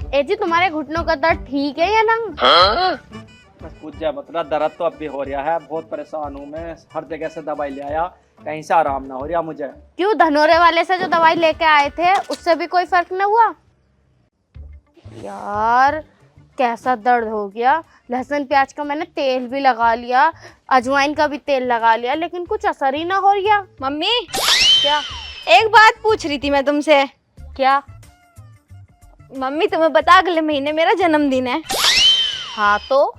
ए जी, तुम्हारे घुटनों का दर्द ठीक है या ना? बस पूछ जा मतलब दर्द तो अब भी हो रहा है, बहुत परेशान हूँ मैं, हर जगह से दवाई ले आया, कहीं से आराम ना हो रहा मुझे। क्यों, धनोरे वाले से जो दवाई लेके आए थे उससे भी कोई फर्क न हुआ? यार कैसा दर्द हो गया। लहसुन प्याज का मैंने तेल भी लगा लिया, अजवाइन का भी तेल लगा लिया, लेकिन कुछ असर ही ना हो रहा। मम्मी, क्या? एक बात पूछ रही थी मैं तुमसे। क्या? मम्मी तुम्हें पता अगले महीने मेरा जन्मदिन है। हाँ तो?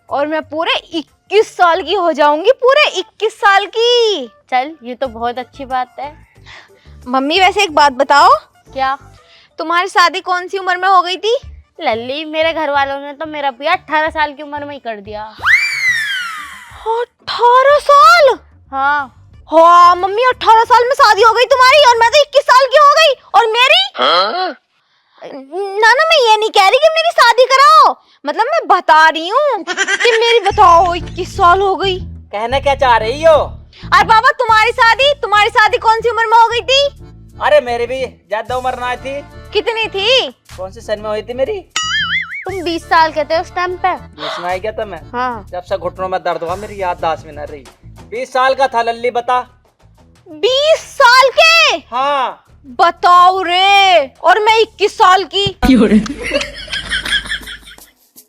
और मैं पूरे 21 साल की हो जाऊंगी, पूरे 21 साल की। चल, ये तो बहुत अच्छी बात है। मम्मी वैसे एक बात बताओ, क्या? तुम्हारी शादी कौन सी उम्र में हो गई थी? लल्ली, मेरे घर वालों ने तो मेरा भी 18 साल की उम्र में ही कर दिया। 18 साल? हाँ। हाँ मम्मी, 18 साल में शादी हो गई तुम्हारी और मैं तो 21 साल की हो गई। और मेरी ना मैं ये नहीं कह रही कि मेरी शादी कराओ, मतलब मैं बता रही हूँ कि मेरी बताओ 21 साल हो गई। कहने क्या चाह रही हो? अरे बाबा, तुम्हारी शादी कौन सी उम्र में हो गई थी? अरे मेरी भी ज्यादा उम्र ना थी। कितनी थी? कौन सी सन में हुई थी मेरी? तुम 20 साल के थे उस टाइम पे। 20 में आई क्या था मैं? हाँ। जब से घुटनों में दर्द हुआ मेरी याददाश्त में न रही। 20 साल का था लल्ली, बता। 20 साल के? हाँ। बताओ रे, और मैं 21 साल की।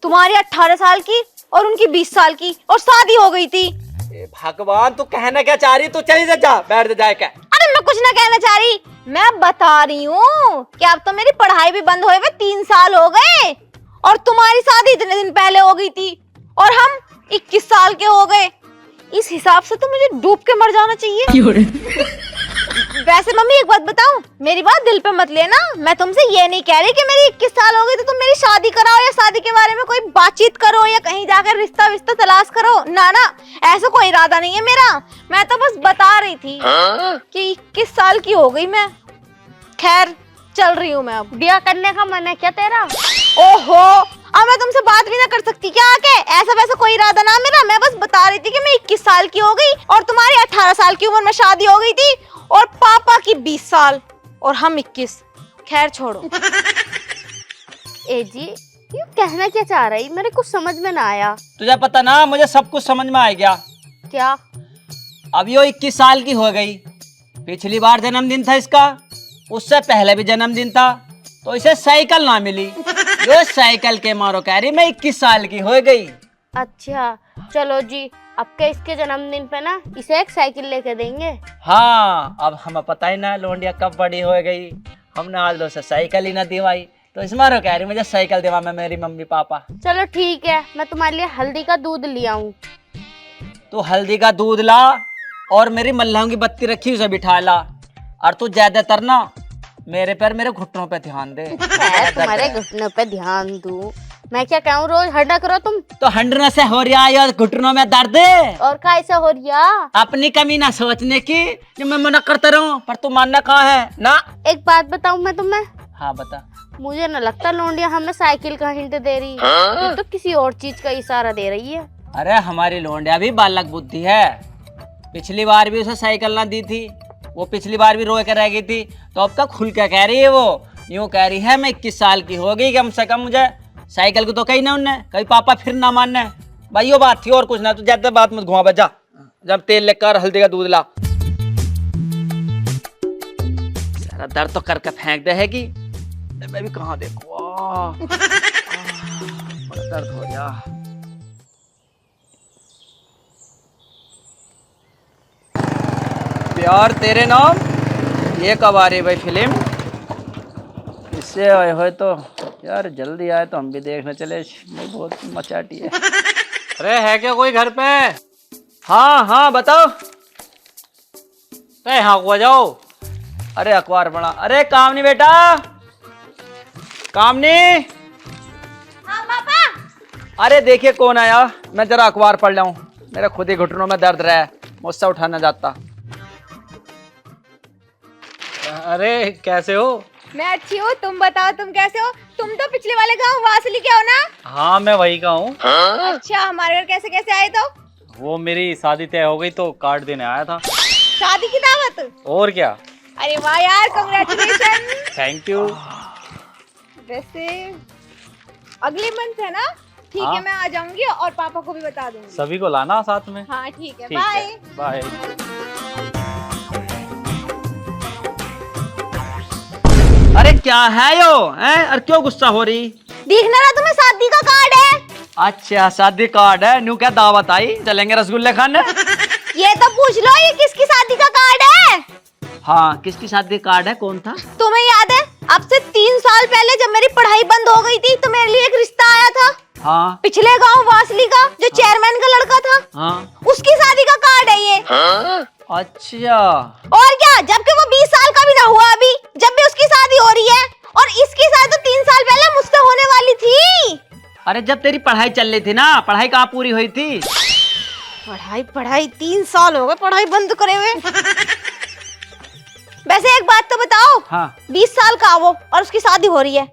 तुम्हारी 18 साल की और उनकी 20 साल की, और शादी हो गई थी। भगवान, तू कहना क्या चाह रही? तू चली जा, बैठ जा जाए क्या? अरे मैं कुछ ना कहना चाह रही, मैं बता रही हूँ कि अब तो मेरी पढ़ाई भी बंद हुए 3 साल हो गए, और तुम्हारी शादी इतने दिन पहले हो गई थी, और हम 21 साल के हो गए। इस हिसाब से तो मुझे डूब के मर जाना चाहिए। वैसे मम्मी एक बात बताऊं, मेरी बात दिल पे मत लेना, मैं तुमसे ये नहीं कह रही कि मेरी 21 साल हो गई तो तुम मेरी शादी कराओ या शादी के बारे में कोई बातचीत करो या कहीं जाकर रिश्ता विश्ता तलाश करो। ना ना, ऐसा कोई इरादा नहीं है मेरा। मैं तो बस बता रही थी कि 21 साल की हो गई मैं। खैर, चल रही हूँ मैं अब। ब्याह करने का मन है क्या तेरा? ओहो, अब मैं तुमसे बात भी ना कर सकती क्या आके? ऐसा वैसा कोई इरादा ना मेरा, मैं बस बता रही थी कि मैं 21 साल की हो गई और तुम्हारी 18 साल की उम्र में शादी हो गई थी, और पापा की 20 साल और हम 21। खैर छोड़ो। ए जी, ये कहना क्या चाह रही? मेरे कुछ समझ में ना आया। तुझे पता ना, मुझे सब कुछ समझ में आ गया। क्या? अब यो 21 साल की हो गई। पिछली बार जन्मदिन था इसका, उससे पहले भी जन्मदिन था, तो इसे साइकिल ना मिली। यो साइकिल के मारो कह रही मैं 21 साल की हो गई। अच्छा चलो जी, अब के इसके जन्मदिन पे ना इसे एक साइकिल लेके देंगे। हाँ, अब हमें पता ही ना लोंडिया कब बड़ी हो गई, हमने आज दो से साइकिल ही ना दिवाई, तो इस मारो कह रही मुझे साइकिल दिवा में मेरी मम्मी पापा। चलो ठीक है, मैं तुम्हारे लिए हल्दी का दूध ले आऊं। तू हल्दी का दूध ला और मेरी मल्लाहों की बत्ती रखी उसे बिठा ला, और तू ज्यादातर ना मेरे घुटनों पे ध्यान दे। तुम्हारे घुटनों पे ध्यान दूं? मैं क्या कहूँ, रोज हड्डा करो तुम। तो हंडने से हो रहा है घुटनों में दर्द, और कैसा हो रिया? अपनी कमी ना सोचने की, जो मैं मना करता रहूं, पर तू मानना कहाँ है ना। एक बात बताऊं मैं तुम्हें? हाँ बता। मुझे न लगता लौंडिया हमें साइकिल का हिंट दे रही है, ये तो किसी और चीज का इशारा दे रही है। अरे हमारी लोंडिया भी बालक बुद्धि है, पिछली बार भी उसे साइकिल ना दी थी, वो पिछली बार भी रो के रह गई थी, तो अब तक खुल के कह रही है, वो यूं कह रही है मैं 21 साल की हो गई, कम से कम मुझे साइकिल को तो कही ना उनने, कहीं पापा फिर ना मानने। भाई यो बात थी और कुछ ना, तू ज्यादा बात मत घुमा बजा, जब तेल लेकर हल्दी का दूध ला। सारा दर्द तो करके फेंक दे है कि मैं भी कहाँ देखूं, बड़ा दर्द हो गया। प्यार तेरे नाम, ये कब आ रही भाई फिल्म? इससे आए हो तो यार जल्दी आए तो हम भी देखने चले, बहुत मचाटी है। अरे है क्या कोई घर पे? हाँ हाँ बताओ। अरे हाँ को जाओ। अरे अखबार पढ़ा। अरे कामनी बेटा, कामनी। हाँ पापा। अरे देखिए कौन आया, मैं जरा अखबार पढ़ लूं, मेरे खुद ही घुटनों में दर्द रहा है, मुझसे उठा ना जाता। अरे कैसे हो? मैं अच्छी हूँ, तुम बताओ तुम कैसे हो? तुम तो पिछले वाले गांव वासली के हो ना? हाँ मैं वही का हूँ। अच्छा, हमारे घर कैसे कैसे आए तो? वो मेरी शादी तय हो गई तो कार्ड देने आया था। शादी की दावत? और क्या। अरे वाह यार, कांग्रेचुलेशन। Thank you. वैसे अगले मंथ है ना? ठीक हाँ। है, मैं आ जाऊंगी और पापा को भी बता दूंगी। सभी को लाना साथ में। हाँ ठीक है, ठीक बाय। है, बाय। अरे क्या है यो हैं? और क्यों गुस्सा हो रही? दिखना रहा तुम्हें शादी का कार्ड है। अच्छा शादी कार्ड है, न्यू क्या दावत आई, चलेंगे रसगुल्ले खाने। ये तो पूछ लो, ये किसकी शादी का कार्ड है? हाँ किसकी शादी कार्ड है, कौन था? तुम्हें याद है अब से 3 साल पहले जब मेरी पढ़ाई बंद हो गई थी तो मेरे लिए एक रिश्ता आया था हाँ पिछले गांव वासली का, जो चेयरमैन का लड़का था। हाँ। उसकी शादी का कार्ड है ये। अच्छा और क्या, जबकि वो 20 साल का भी ना हुआ अभी, जब भी उसकी शादी हो रही है। और इसकी शादी तो 3 साल पहले मुझसे होने वाली थी। अरे जब तेरी पढ़ाई चल रही थी ना, पढ़ाई कहाँ पूरी हुई थी? पढ़ाई 3 साल हो गए पढ़ाई बंद करे हुए। वैसे एक बात तो बताओ, हाँ 20 साल का वो और उसकी शादी हो रही है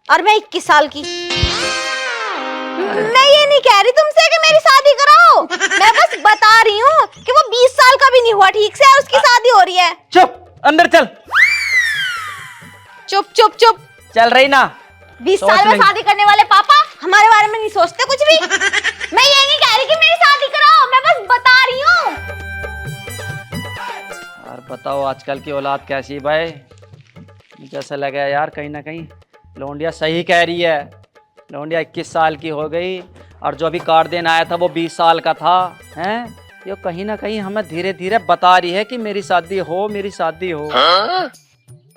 और मैं 21 साल की। मैं ये नहीं कह रही तुमसे कि मेरी शादी कराओ, मैं बस बता रही हूँ कि वो 20 साल का भी नहीं हुआ ठीक से और उसकी शादी हो रही है। चुप, अंदर चल। चुप चुप चुप। चल रही ना? 20 सोच साल में लेंगे। शादी करने वाले पापा हमारे बारे में नहीं सोचते कुछ भी। मैं ये नहीं कह रही कि मेरी शादी कराओ, मैं बस बता रही हूँ। और बताओ आजकल की औलाद कैसी है भाई? जैसा लगा यार कहीं ना कहीं लौंडिया सही कह रही है। लौंडिया 21 साल की हो गई और जो अभी कार्ड देना आया था वो 20 साल का था। हैं ये कहीं ना कहीं हमें धीरे धीरे बता रही है कि मेरी शादी हो, मेरी शादी हो।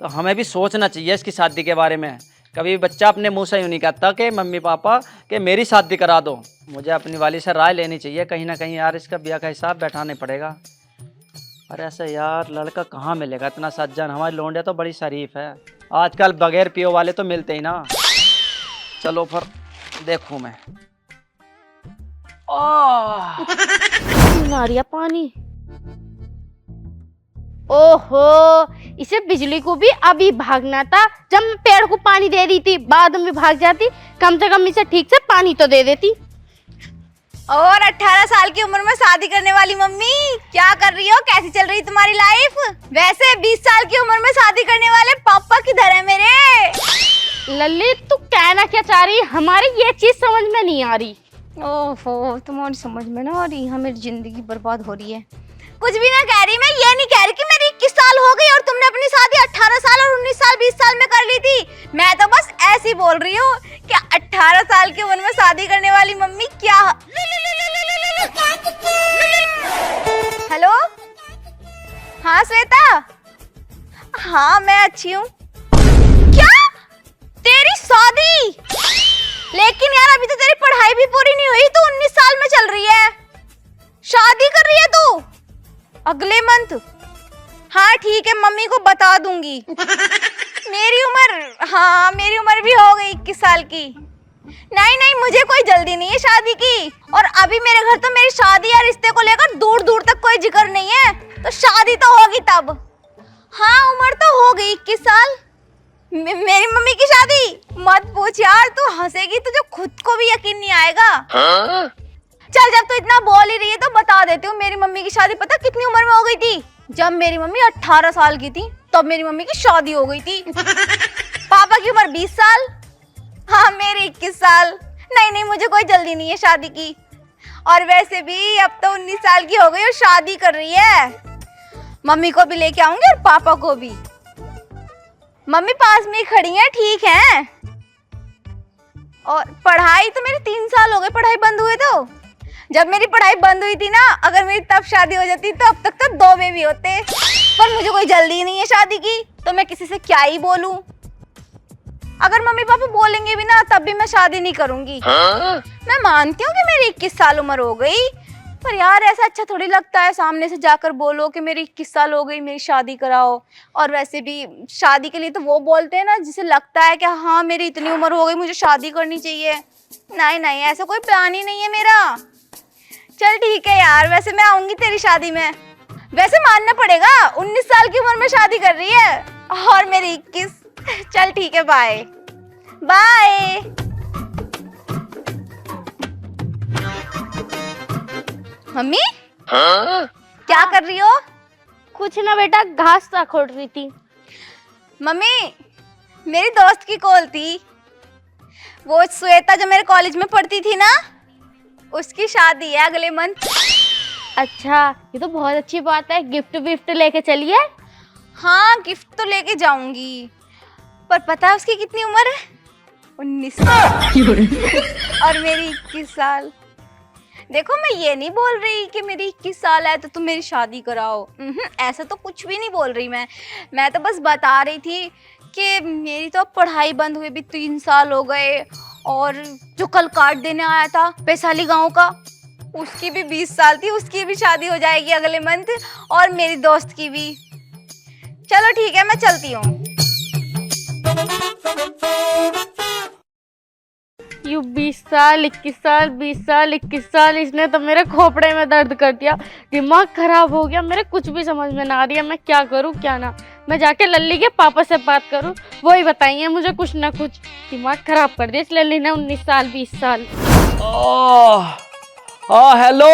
तो हमें भी सोचना चाहिए इसकी शादी के बारे में। कभी बच्चा अपने मुंह से यूँ नहीं कहता कि मम्मी पापा कि मेरी शादी करा दो। मुझे अपनी वाली से राय लेनी चाहिए कहीं ना कहीं यार, इसका ब्याह का हिसाब बैठाना पड़ेगा। अरे ऐसे यार लड़का कहाँ मिलेगा इतना सज्जन? हमारी लौंडिया तो बड़ी शरीफ है, आजकल बगैर पियो वाले तो मिलते ही ना। चलो फिर देखूं मैं। नारिया पानी। ओहो, इसे बिजली को भी अभी भागना था जब मैं पेड़ को पानी दे रही थी, बाद में भाग जाती। कम से कम इसे ठीक से पानी तो दे देती। और 18 साल की उम्र में शादी करने वाली मम्मी, क्या कर रही हो? कैसी चल रही तुम्हारी लाइफ? वैसे 20 साल की उम्र में शादी करने वाले पापा किधर है मेरे? ललित तू कहना क्या चाह रही है? हमारी ये चीज समझ में नहीं आ रही। ओहो, तुम्हारी समझ में ना आ रही, हमें जिंदगी बर्बाद हो रही है। कुछ भी ना कह रही, मैं ये नहीं कह रही कि मेरी 21 साल हो गई और तुमने अपनी शादी 18 साल और 19 साल 20 साल में कर ली थी। मैं तो बस ऐसे ही बोल रही हूँ कि 18 साल की उम्र में शादी करने वाली मम्मी क्या। हेलो, हाँ श्वेता, हाँ मैं अच्छी हूँ। क्या तेरी शादी? लेकिन यार अभी तो तेरी पढ़ाई भी पूरी नहीं हुई, तू 19 साल में चल रही है, शादी कर रही है तू अगले मंथ? हाँ ठीक है, मम्मी को बता दूंगी। मेरी उम्र, हाँ मेरी उम्र भी हो गई 21 साल की। नहीं नहीं, मुझे कोई जल्दी नहीं है शादी की, और अभी मेरे घर तो मेरी शादी या रिश्ते को लेकर दूर दूर तक कोई जिक्र नहीं है, तो शादी तो होगी तब। हाँ उम्र तो हो गई 21 साल। मेरी मम्मी की शादी मत पूछ यार, तू हंसेगी तुझे खुद को भी यकीन नहीं आएगा। चल जब तू इतना बोल ही रही है तो बता देती हूँ, मेरी मम्मी की शादी पता कितनी उम्र में हो गई थी? जब मेरी मम्मी 18 साल की थी तब मेरी मम्मी की शादी हो गई थी। पापा की उम्र 20 साल, हाँ मेरी 21 साल। नहीं नहीं, मुझे कोई जल्दी नहीं है शादी की, और वैसे भी अब तो 19 साल की हो गई और शादी कर रही है। मम्मी को भी लेके आऊंगी और पापा को भी। मम्मी पास में ही खड़ी हैं, ठीक है। और पढ़ाई तो मेरी 3 साल हो गए पढ़ाई बंद हुए, तो जब मेरी पढ़ाई बंद हुई थी ना, अगर मेरी तब शादी हो जाती तो अब तक तो 2 बेबी होते। पर मुझे कोई जल्दी नहीं है शादी की, तो मैं किसी से क्या ही बोलूं। अगर मम्मी पापा बोलेंगे भी ना तब भी मैं शादी नहीं करूंगी। मैं मानती हूँ कि मेरी 21 साल उम्र हो गई, पर यार ऐसा अच्छा थोड़ी लगता है सामने से जाकर बोलो कि मेरी 21 साल हो गई, मेरी शादी कराओ। और वैसे भी शादी के लिए तो वो बोलते हैं ना जिसे लगता है कि हाँ मेरी इतनी उम्र हो गई, मुझे शादी करनी चाहिए। नहीं नहीं, ऐसा कोई प्लान ही नहीं है मेरा। चल ठीक है यार, वैसे मैं आऊंगी तेरी शादी में। वैसे मानना पड़ेगा 19 साल की उम्र में शादी कर रही है और मेरी 21। चल ठीक है, बाय बाय। मम्मी क्या कर रही हो? कुछ ना बेटा, घास सा खोद रही थी। मम्मी मेरी दोस्त की कॉल थी, वो श्वेता जो मेरे कॉलेज में पढ़ती थी ना, उसकी शादी है अगले मंथ। अच्छा, ये तो बहुत अच्छी बात है। गिफ्ट विफ्ट लेके चलिए। हाँ, गिफ्ट तो लेके जाऊंगी, पर पता है उसकी कितनी उम्र है? 19 साल और मेरी 21 साल। देखो, मैं ये नहीं बोल रही कि मेरी 21 साल है तो तुम मेरी शादी कराओ, ऐसा तो कुछ भी नहीं बोल रही मैं तो बस बता रही थी कि मेरी तो अब पढ़ाई बंद हुए भी 3 साल हो गए, और जो कल कार्ड देने आया था वैशाली गांव का, उसकी भी 20 साल थी, उसकी भी शादी हो जाएगी अगले मंथ, और मेरी दोस्त की भी। चलो ठीक है, मैं चलती हूँ। यू 20 साल 21 साल 20 साल 21 साल, इसने तो मेरे खोपड़े में दर्द कर दिया। दिमाग खराब हो गया मेरे, कुछ भी समझ में ना आ रही है। मैं क्या करूँ क्या ना। मैं जाके लल्ली के पापा से बात करूँ, वो ही बताएंगे मुझे कुछ ना कुछ। दिमाग खराब कर दिया इस लल्ली ने। 19 साल 20 साल। हाँ हेलो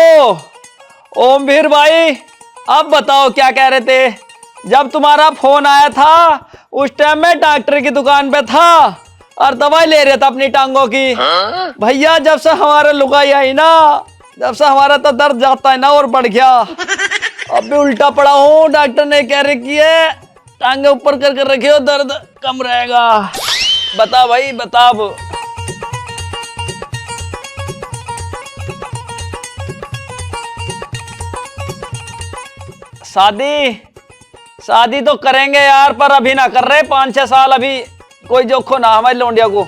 ओमवीर भाई, अब बताओ क्या कह रहे थे? जब तुम्हारा फोन आया था उस टाइम मैं डॉक्टर की दुकान पे था और दवाई ले रहा था अपनी टांगों की। भैया जब से हमारे लुगाई आई ना, जब से हमारा तो दर्द जाता है ना और बढ़ गया। अब भी उल्टा पड़ा हूँ। डॉक्टर ने कह रखी है टांगे ऊपर कर रखियो, दर्द कम रहेगा। बता भाई बता। अब शादी तो करेंगे यार, पर अभी ना कर रहे। 5-6 साल अभी कोई जोखो ना हमारे लौंडिया को।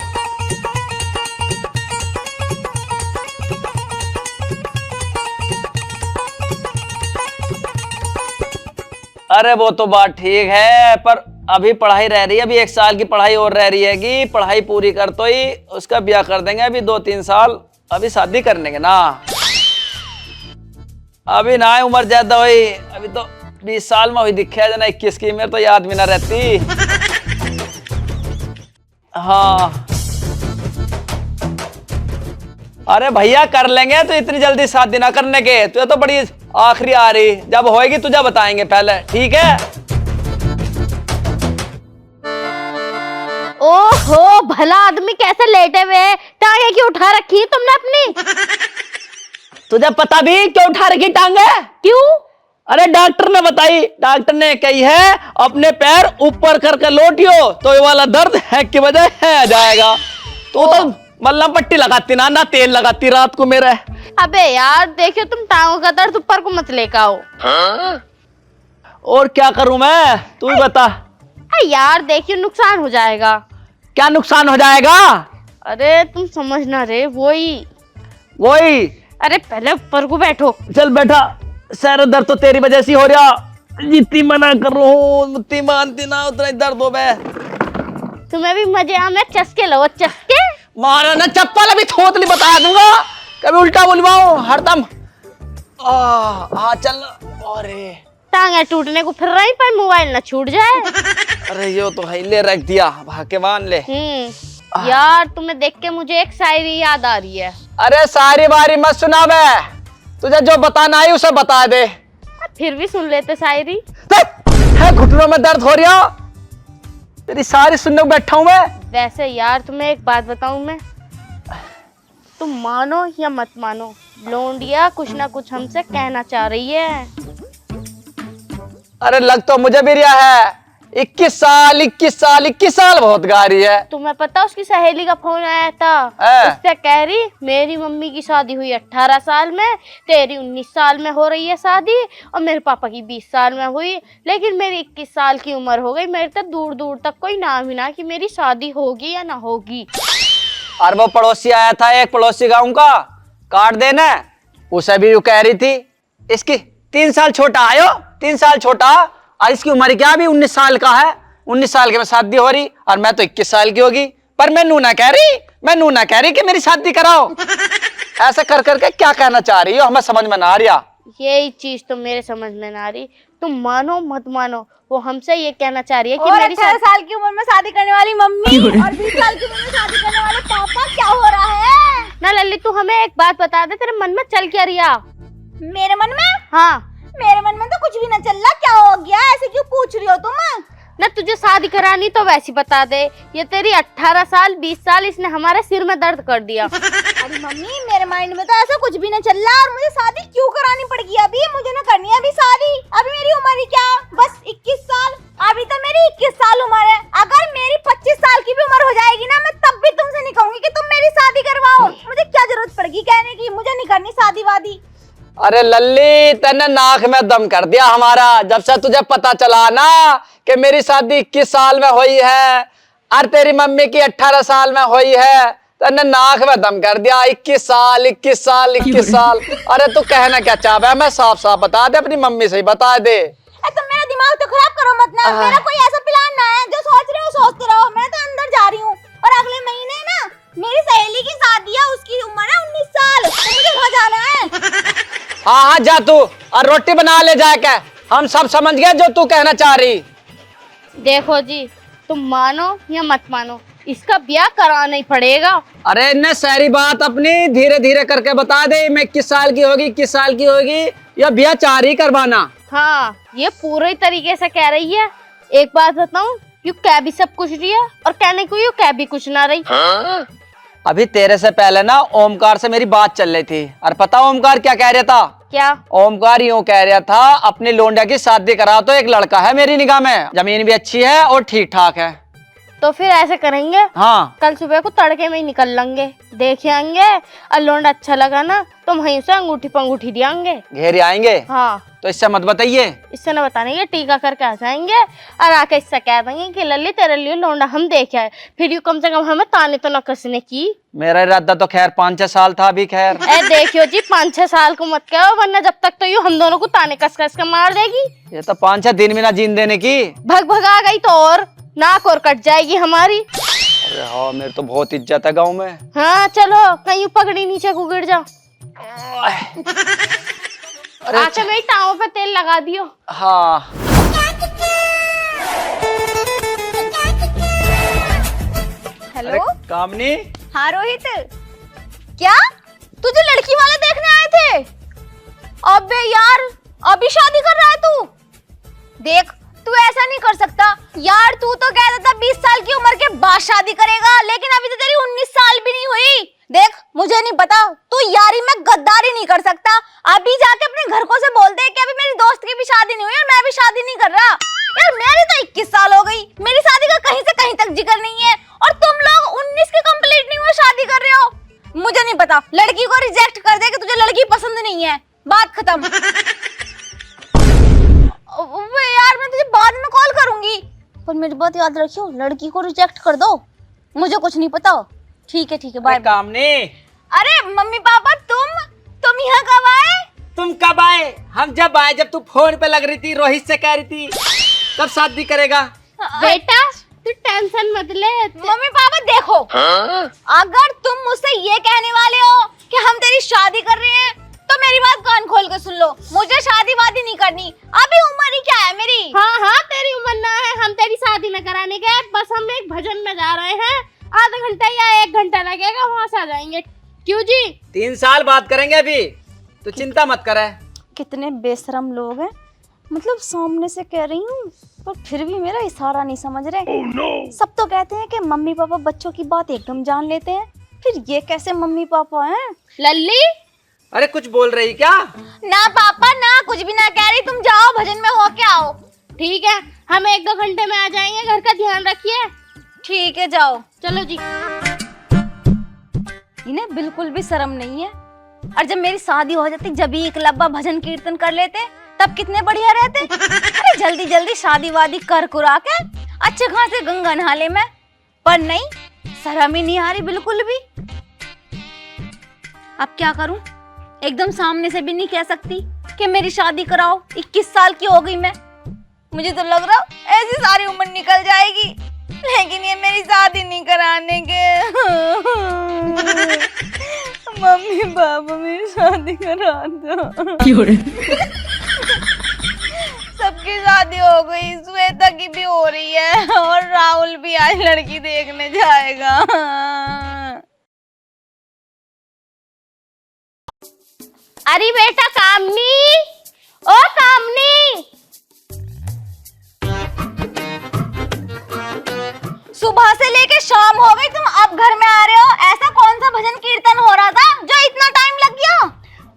अरे वो तो बात ठीक है, पर अभी पढ़ाई रह रही है। अभी 1 साल की पढ़ाई और रह रही है कि पढ़ाई पूरी कर तो ही उसका ब्याह कर देंगे। अभी 2-3 साल अभी शादी करने के ना, अभी ना है, उम्र ज्यादा हुई। अभी तो 20 साल में हुई दिखे जना, 21 की मेरे तो याद भी ना रहती। हाँ अरे भैया कर लेंगे, तो इतनी जल्दी शादी ना करने के। तुझे तो बड़ी आखिरी आ रही, जब होएगी तुझे बताएंगे पहले, ठीक है? ओहो, भला आदमी कैसे लेटे हुए? टांगे क्यों उठा रखी है तुमने अपनी? तुझे पता भी क्यों उठा रखी टांगे? क्यों? अरे डॉक्टर ने बताई। डॉक्टर ने कही है अपने पैर ऊपर करके लोटियो तो ये वाला दर्द है की वजह है जाएगा। तो मल्लम पट्टी लगाती ना तेल लगाती रात को मेरे। अबे यार देखियो, तुम टांगों का दर्द ऊपर को मत लेकर आओ। और क्या करूं मैं, तू ही बता। यार देखियो, नुकसान हो जाएगा। क्या नुकसान हो जाएगा? अरे तुम समझ ना रहे, वही। अरे पहले ऊपर को बैठो। चल बैठा। सर दर्द तो तेरी वजह से हो रहा, जितनी मना कर रहा हूँ उतनी मानती ना, उतना ही दर्द हो बे। तुम्हें भी मजे आमे चस्के लो, चस्के मारा ना चप्पल अभी थोतली बता दूंगा, कभी उल्टा बोलवाओ हरदम। चल। अरे टांगे टूटने को फिर रही, पर मोबाइल ना छूट जाए। अरे यो तो है, ले रख दिया भाके मान ले। यार तुम्हें देख के मुझे एक शायरी याद आ रही है। अरे सारी बारी मत सुना बे, तुझे जो बताना है उसे बता दे। फिर भी सुन लेते शायरी। है घुटनों में दर्द हो रहा, तेरी सारी सुनने को बैठा हूं मैं। वैसे यार तुम्हें एक बात बताऊं मैं, तुम मानो या मत मानो, लौंडिया कुछ ना कुछ हमसे कहना चाह रही है। अरे लग तो मुझे भी रहा है। 21 साल बहुत गा रही है। तुम्हें पता उसकी सहेली का फोन आया था, उससे कह रही मेरी मम्मी की शादी हुई 18 साल में, तेरी 19 साल में हो रही है शादी, और मेरे पापा की 20 साल में हुई, लेकिन मेरी 21 साल की उम्र हो गई। मेरे तो दूर दूर तक कोई नाम ही ना कि मेरी शादी होगी या ना होगी। और वो पड़ोसी आया था, एक पड़ोसी गाँव का, कार्ड देना, उसे भी कह रही थी इसकी 3 साल छोटा आयो, 3 साल छोटा, और इसकी उम्र क्या अभी 19 साल का है। 19 साल के में शादी हो रही, और मैं तो 21 साल की होगी। पर मैं नू ना कह रही कि मेरी शादी कराओ। ऐसा कर करके क्या कहना चाह रही हो, हमें समझ में ना आ रहा। यही चीज तो मेरे समझ में ना आ रही। तुम मानो मत मानो, वो हमसे ये कहना चाह रही है कि और मेरी 18 साल की उम्र में शादी करने वाली मम्मी और 20 साल की उम्र में शादी करने वाले पापा, क्या हो रहा है? ना लल्ली, तू हमें एक बात बता दे, तेरे मन में चल क्या रिया? मेरे मन में? हाँ। मेरे मन में तो कुछ भी ना चल रहा। क्या हो गया, ऐसे क्यों पूछ रही हो तुम? ना तुझे शादी करानी तो वैसी बता दे। ये तेरी 18 साल 20 साल इसने हमारे सिर में दर्द कर दिया। अरे मम्मी, मेरे माइंड में तो ऐसा कुछ भी ना चल रहा, और मुझे शादी क्यों करानी पड़ेगी अभी? मुझे ना करनी है अभी शादी। अभी मेरी उम्र ही क्या, बस 21 साल। अभी तो मेरी 21 साल उम्र है। अगर मेरी 25 साल की भी उम्र हो जाएगी ना, मैं तब भी तुमसे नहीं कहूंगी कि तुम मेरी शादी करवाओ। मुझे क्या जरूरत पड़ेगी कहने की, मुझे नहीं करनी शादी वादी। अरे लल्ली, तेने नाक में दम कर दिया हमारा। जब से तुझे पता चला ना कि मेरी शादी 21 साल में हुई है और तेरी मम्मी की 18 साल में हुई है, तेने नाक में दम कर दिया। 21 साल 21 साल 21 साल। अरे तू कहना क्या चाह रहा है? मैं साफ साफ बता दे, अपनी मम्मी से ही बता दे। तुम मेरा दिमाग तो खराब करो मत ना। मेरा कोई ऐसा प्लान ना है, जो सोच रहे हो सोचते रहो। मैं तो अंदर जा रही हूँ, और अगले महीने ना मेरी सहेली की शादी है, उसकी उम्र है 19 साल। तो मुझे वहाँ जाना है। हाँ हाँ जा तू, और रोटी बना ले जाके। हम सब समझ गए जो तू कहना चाह रही। देखो जी, तुम मानो या मत मानो, इसका ब्याह कराना ही पड़ेगा। अरे इन्हें सारी बात अपनी धीरे धीरे करके बता दे। मैं 21 साल की होगी, 21 साल की होगी, या ब्याह चार ही करवाना। हाँ, ये पूरे तरीके से कह रही है। एक बात बताऊं, यू कह भी सब कुछ रही है और कहने को यू कह भी कुछ ना रही। अभी तेरे से पहले ना ओमकार से मेरी बात चल रही थी, और पता ओमकार क्या कह रहा था? क्या? ओमकार यूं कह रहा था, अपनी लोंडा की शादी करा तो एक लड़का है मेरी निगाह में, जमीन भी अच्छी है और ठीक ठाक है। तो फिर ऐसे करेंगे, हाँ कल सुबह को तड़के में ही निकल लेंगे, देख आएंगे, और लोंडा अच्छा लगा ना तो वहीं से अंगूठी पंगूठी दियांगे, घेरे आएंगे। हाँ, तो इससे मत बताइए। इससे न बताने के टीका करके आ जाएंगे, और आके इससे कह देंगे कि लल्ली तेरे लिए लोंडा हम देखे आए। फिर यू कम से कम हमें ताने तो न कसने की। मेरा इरादा तो खैर 5-6 साल था अभी। खैर देखियो जी, 5-6 साल को मत कहो, वरना जब तक तो यू हम दोनों को ताने कस कस के मार देगी। ये तो 5-6 दिन में ना जीन देने की। भग भगा गई तो और नाक और कट जाएगी हमारी। अरे हाँ, मेरी तो बहुत इज्जत है गाँव में। हाँ चलो, कहीं पगड़ी नीचे को गिर जाओ। आके मेरी टांगों पे तेल लगा दियो। हाँ हेलो कामनी। हाँ रोहित, क्या तुझे लड़की वाले देखने आए थे? अबे यार, अभी शादी कर रहा है तू? देख, तू ऐसा नहीं कर सकता यार। तू तो कहता था 20 साल की उम्र के बाद शादी करेगा, लेकिन अभी तो तेरी 19 साल भी नहीं हुई। देख, मुझे नहीं पता, तू यारी में गद्दारी नहीं कर सकता। अभी जाके अपने घर को से बोल दे कि अभी मेरी दोस्त की भी शादी नहीं हुई और मैं भी शादी नहीं कर रहा। यार मेरी तो 21 साल हो गई, मेरी शादी का कहीं से कहीं तक जिक्र नहीं है, और तुम लोग 19 के कंप्लीट नहीं हुए शादी कर रहे हो। मुझे नहीं पता, लड़की को रिजेक्ट कर दे कि तुझे लड़की पसंद नहीं है, बात खत्म। यार मैं तुझे बाद में कॉल करूंगी, पर मेरी बात याद रखियो, लड़की को रिजेक्ट कर दो, मुझे कुछ नहीं पता। ठीक है बाय। कामनी, अरे मम्मी पापा, तुम यहाँ कब आए? तुम कब आए? हम जब आए, जब तू फोन पे लग रही थी, रोहित से कह रही थी कब शादी करेगा। बेटा तू टेंशन मत ले। मम्मी पापा देखो, अगर तुम मुझसे ये कहने वाले हो कि हम तेरी शादी कर रहे हैं, तो मेरी बात कान खोल के सुन लो। मुझे शादी वादी नहीं करनी, अभी उम्र ही क्या है मेरी। हाँ, तेरी उम्र ना है, हम तेरी शादी न कराने गए, बस हम एक भजन में जा रहे हैं, आधा घंटा या 1 घंटा लगेगा, वहाँ से आ जाएंगे। क्यों जी? 3 साल बात करेंगे अभी, तो चिंता मत करे। कितने बेशरम लोग हैं, मतलब सामने से कह रही हूँ पर फिर भी मेरा इशारा नहीं समझ रहे। सब तो कहते हैं कि मम्मी पापा बच्चों की बात एकदम जान लेते हैं, फिर ये कैसे मम्मी पापा हैं? लल्ली, अरे कुछ बोल रही क्या? ना पापा ना, कुछ भी ना कह रही। तुम जाओ, भजन में हो के आओ। ठीक है, हम 1-2 घंटे में आ जाएंगे, घर का ध्यान रखिए। ठीक है, जाओ। चलो जी। इन्हें बिल्कुल भी शर्म नहीं है, और जब मेरी शादी हो जाती, जब ही एकलव्य भजन कीर्तन कर लेते, तब कितने बढ़िया रहते। अरे जल्दी जल्दी शादी वादी कर कुरा के अच्छे खासे गंगा नहा ले मैं, पर नहीं, शर्म ही नहीं आ रही बिल्कुल भी। अब क्या करूं? एकदम सामने से भी नहीं कह सकती कि मेरी शादी कराओ, 21 साल की हो गई मैं। मुझे तो लग रहा ऐसी सारी उम्र निकल जाएगी, लेकिन ये मेरी शादी नहीं कराने के। मम्मी पापा मेरी शादी करा दो। सबकी शादी हो गई, श्वेता की भी हो रही है, और राहुल भी आज लड़की देखने जाएगा। अरे बेटा कामनी, ओ कामनी, सुबह से लेके शाम हो गई, तुम अब घर में आ रहे हो। ऐसा कौन सा भजन कीर्तन हो रहा था जो इतना टाइम लग गया?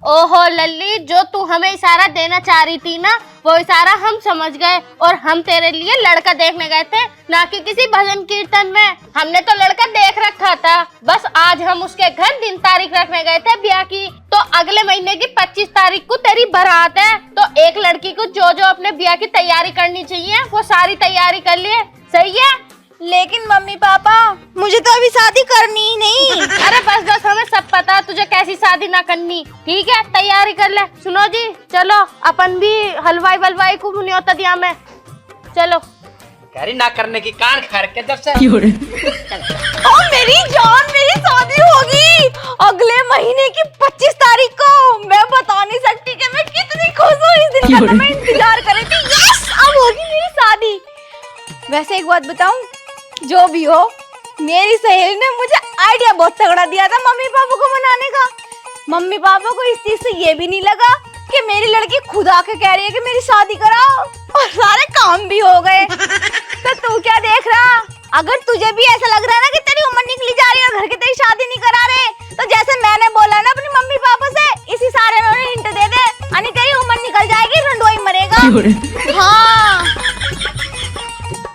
ओहो लल्ली, जो तू हमें इशारा देना चाह रही थी ना, वो इशारा हम समझ गए और हम तेरे लिए लड़का देखने गए थे, ना कि किसी भजन कीर्तन में। हमने तो लड़का देख रखा था, बस आज हम उसके घर दिन तारीख रखने गए थे ब्याह की। तो अगले महीने की 25 तारीख को तेरी बारात है, तो एक लड़की को जो जो अपने ब्याह की तैयारी करनी चाहिए वो सारी तैयारी कर लिए, सही है? लेकिन मम्मी पापा, मुझे तो अभी शादी करनी ही नहीं। अरे बस बस, हमें सब पता है तुझे कैसी शादी ना करनी। ठीक है, तैयारी कर ले। सुनो जी, चलो अपन भी हलवाई वलवाई को न्योता दिया मैं, चलो। कह रही ना करने की कान खर के जब से ओ मेरी जान, मेरी शादी होगी अगले महीने की 25 तारीख को। मैं बता नहीं सकती कि मैं कितनी खुश हूँ इस दिन का। तो मैं इंतजार कर रही थी, यस अब होगी मेरी शादी। वैसे एक बात बताऊं, जो भी हो, मेरी सहेली ने मुझे आइडिया बहुत तगड़ा दिया था मम्मी पापा को मनाने का। मम्मी पापा को इस चीज से ये भी नहीं लगा कि मेरी लड़की खुद आके कह रही है कि मेरी शादी कराओ, और सारे काम भी हो गए। तो तू क्या देख रहा? अगर तुझे भी ऐसा लग रहा है ना कि तेरी उम्र निकली जा रही है और घर की तेरी शादी नहीं करा रहे, तो जैसे मैंने बोला ना अपनी मम्मी पापा से, इसी सारे में हिंट दे दे, यानी तेरी उम्र निकल जाएगी, रंडोई मरेगा।